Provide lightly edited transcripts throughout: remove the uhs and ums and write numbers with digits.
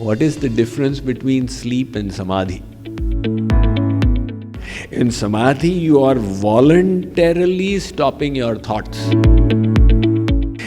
What is the difference between sleep and Samadhi? In Samadhi, you are voluntarily stopping your thoughts.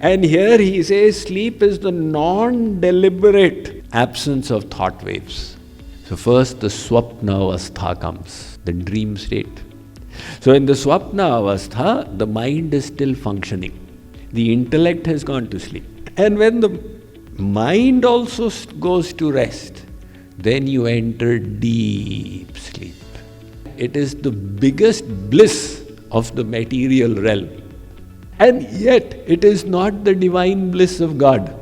And here he says sleep is the non-deliberate absence of thought waves. So first the Swapna Avastha comes, the dream state. So in the Swapna Avastha, the mind is still functioning. The intellect has gone to sleep. And when the mind also goes to rest, then you enter deep sleep. It is the biggest bliss of the material realm. And yet, it is not the divine bliss of God.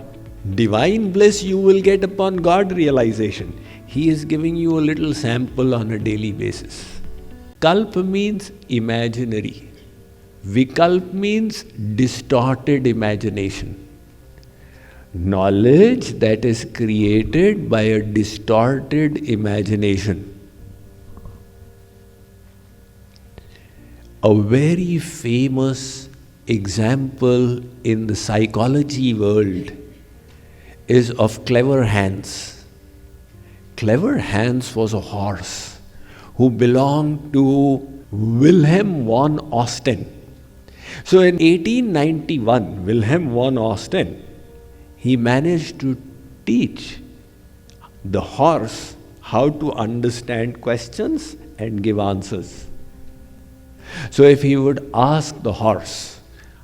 Divine bliss you will get upon God realization. He is giving you a little sample on a daily basis. Kalp means imaginary. Vikalp means distorted imagination. Knowledge that is created by a distorted imagination. A very famous example in the psychology world is of Clever Hans. Clever Hans was a horse who belonged to Wilhelm von Osten. So in 1891, Wilhelm von Osten, he managed to teach the horse how to understand questions and give answers. So if he would ask the horse,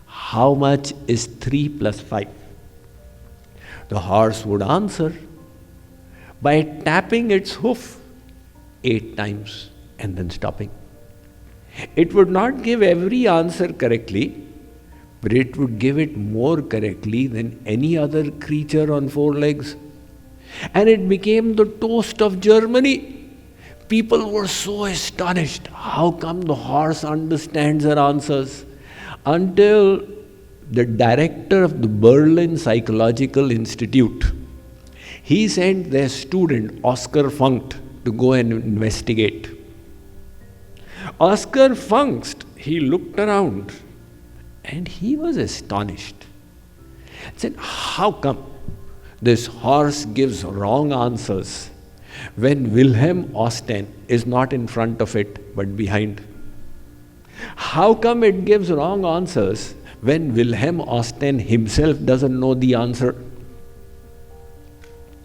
how much is 3 plus 5? The horse would answer by tapping its hoof 8 times and then stopping. It would not give every answer correctly, but it would give it more correctly than any other creature on 4 legs. And it became the toast of Germany. People were so astonished. How come the horse understands our answers? Until the director of the Berlin Psychological Institute, he sent their student, Oscar Funkt, to go and investigate. Oscar Funkt, he looked around and he was astonished. He said, how come this horse gives wrong answers when Wilhelm Osten is not in front of it but behind? How come it gives wrong answers when Wilhelm Osten himself doesn't know the answer?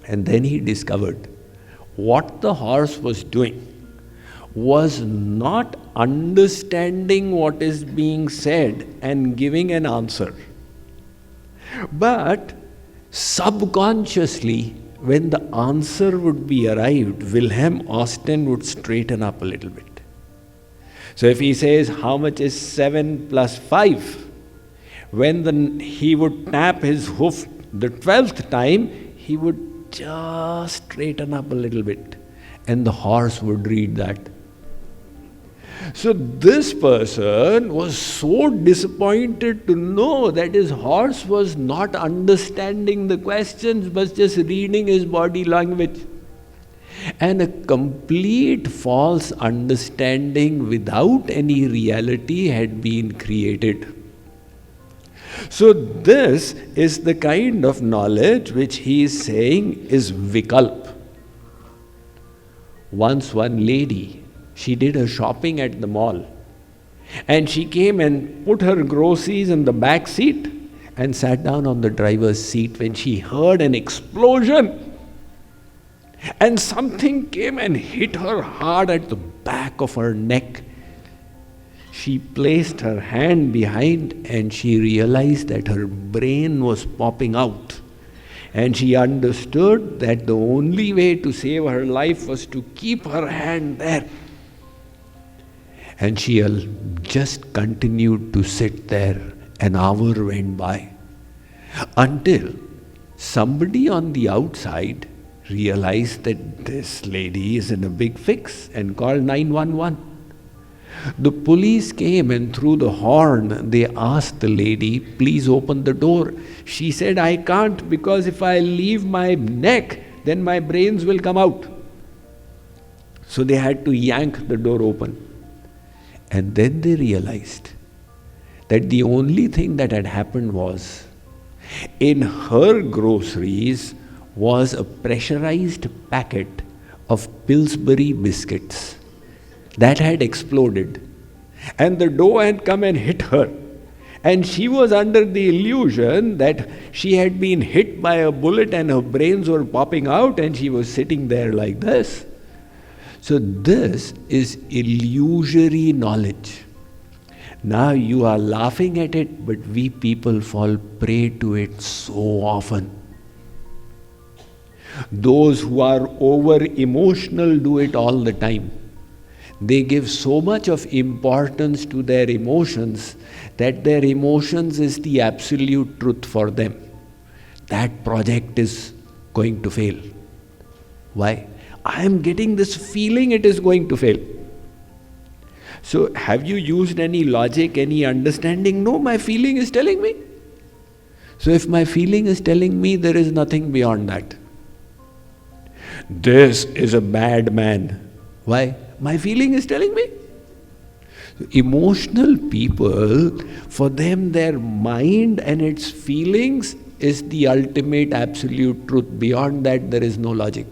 And then he discovered what the horse was doing was not understanding what is being said and giving an answer, but subconsciously, when the answer would be arrived, Wilhelm Osten would straighten up a little bit. So if he says, how much is 7 plus 5? When he would tap his hoof the 12th time, he would just straighten up a little bit. And the horse would read that. So this person was so disappointed to know that his horse was not understanding the questions but just reading his body language. And a complete false understanding without any reality had been created. So this is the kind of knowledge which he is saying is vikalp. Once one lady, she did her shopping at the mall and she came and put her groceries in the back seat and sat down on the driver's seat when she heard an explosion and something came and hit her hard at the back of her neck. She placed her hand behind and she realized that her brain was popping out. And she understood that the only way to save her life was to keep her hand there. And she just continued to sit there. An hour went by until somebody on the outside realized that this lady is in a big fix and called 911. The police came and through the horn they asked the lady, please open the door. She said, I can't, because if I leave my neck, then my brains will come out. So they had to yank the door open. And then they realized that the only thing that had happened was, in her groceries, was a pressurized packet of Pillsbury biscuits that had exploded, and the dough had come and hit her, and she was under the illusion that she had been hit by a bullet and her brains were popping out, and she was sitting there like this. So this is illusory knowledge. Now you are laughing at it, but we people fall prey to it so often. Those who are over-emotional do it all the time. They give so much of importance to their emotions that their emotions is the absolute truth for them. That project is going to fail. Why? I am getting this feeling it is going to fail. So have you used any logic, any understanding? No, my feeling is telling me. So if my feeling is telling me, there is nothing beyond that. This is a bad man. Why? My feeling is telling me. So emotional people, for them their mind and its feelings is the ultimate absolute truth. Beyond that there is no logic.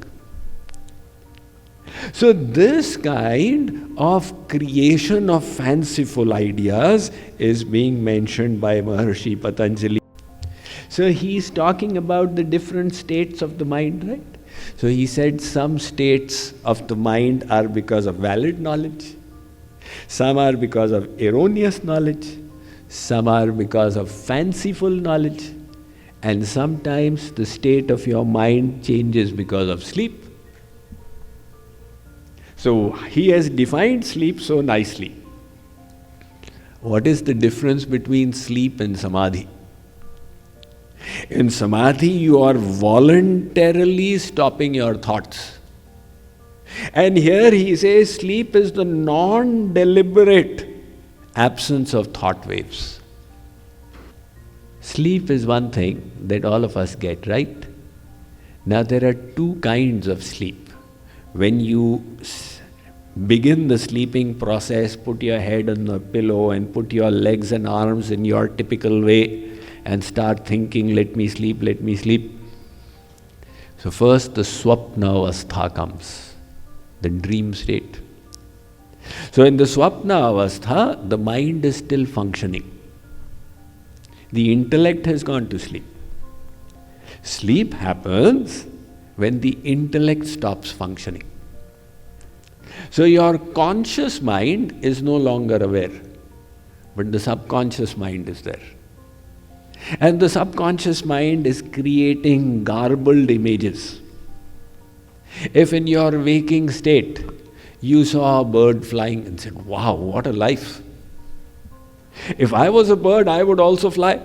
So this kind of creation of fanciful ideas is being mentioned by Maharishi Patanjali. So he is talking about the different states of the mind, right? So he said some states of the mind are because of valid knowledge, some are because of erroneous knowledge, some are because of fanciful knowledge, and sometimes the state of your mind changes because of sleep. So he has defined sleep so nicely. What is the difference between sleep and samadhi? In samadhi, you are voluntarily stopping your thoughts. And here he says sleep is the non-deliberate absence of thought waves. Sleep is one thing that all of us get, right? Now there are two kinds of sleep. When you begin the sleeping process, put your head on the pillow and put your legs and arms in your typical way and start thinking, let me sleep, let me sleep. So first the swapna avastha comes, the dream state. So in the swapna avastha, the mind is still functioning. The intellect has gone to sleep. Sleep happens when the intellect stops functioning. So your conscious mind is no longer aware, but the subconscious mind is there. And the subconscious mind is creating garbled images. If in your waking state you saw a bird flying and said, wow, what a life. If I was a bird, I would also fly.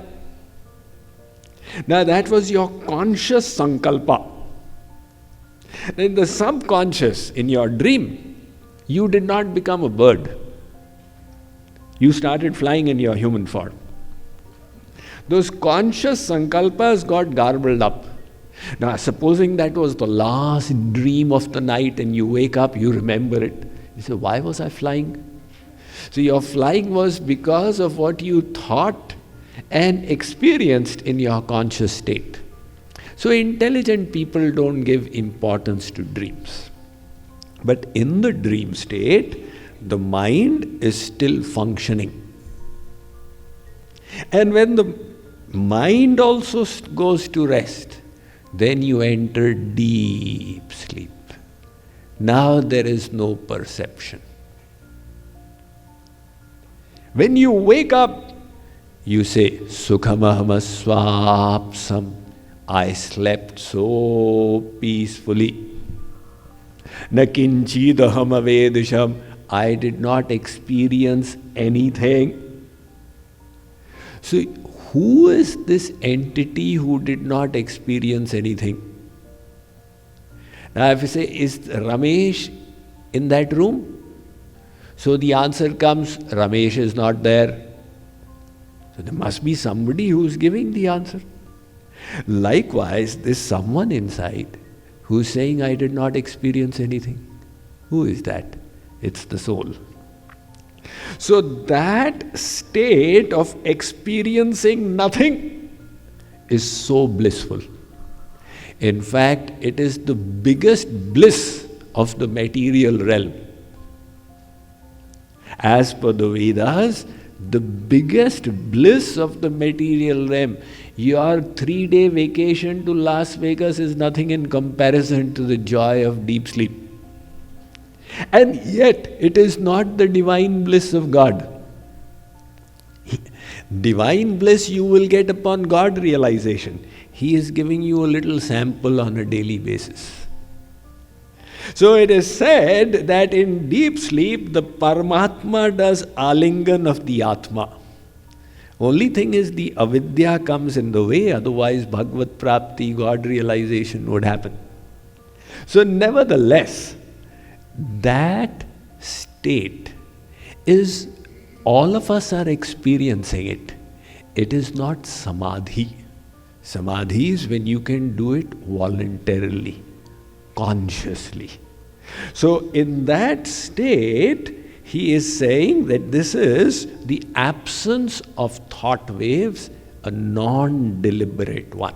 Now that was your conscious sankalpa. Then the subconscious, in your dream, you did not become a bird. You started flying in your human form. Those conscious sankalpas got garbled up. Now supposing that was the last dream of the night and you wake up, you remember it. You say, why was I flying? So your flying was because of what you thought and experienced in your conscious state. So intelligent people don't give importance to dreams. But in the dream state, the mind is still functioning. And when the mind also goes to rest, then you enter deep sleep. Now there is no perception. When you wake up, you say, Sukhamahama swapsam. I slept so peacefully. Nakinchidaham avedisham. I did not experience anything. So who is this entity who did not experience anything? Now if you say, is Ramesh in that room? So the answer comes, Ramesh is not there. So there must be somebody who is giving the answer. Likewise, there's someone inside who is saying, I did not experience anything. Who is that? It's the soul. So that state of experiencing nothing is so blissful. In fact, it is the biggest bliss of the material realm. As per the Vedas, the biggest bliss of the material realm, your 3-day vacation to Las Vegas is nothing in comparison to the joy of deep sleep. And yet, it is not the divine bliss of God. Divine bliss you will get upon God realization. He is giving you a little sample on a daily basis. So it is said that in deep sleep, the Paramatma does alingan of the Atma. Only thing is the avidya comes in the way, otherwise Bhagavad Prapti, God realization would happen. So nevertheless, that state is, all of us are experiencing it. It is not Samadhi. Samadhi is when you can do it voluntarily, consciously. So in that state, he is saying that this is the absence of thought waves, a non-deliberate one.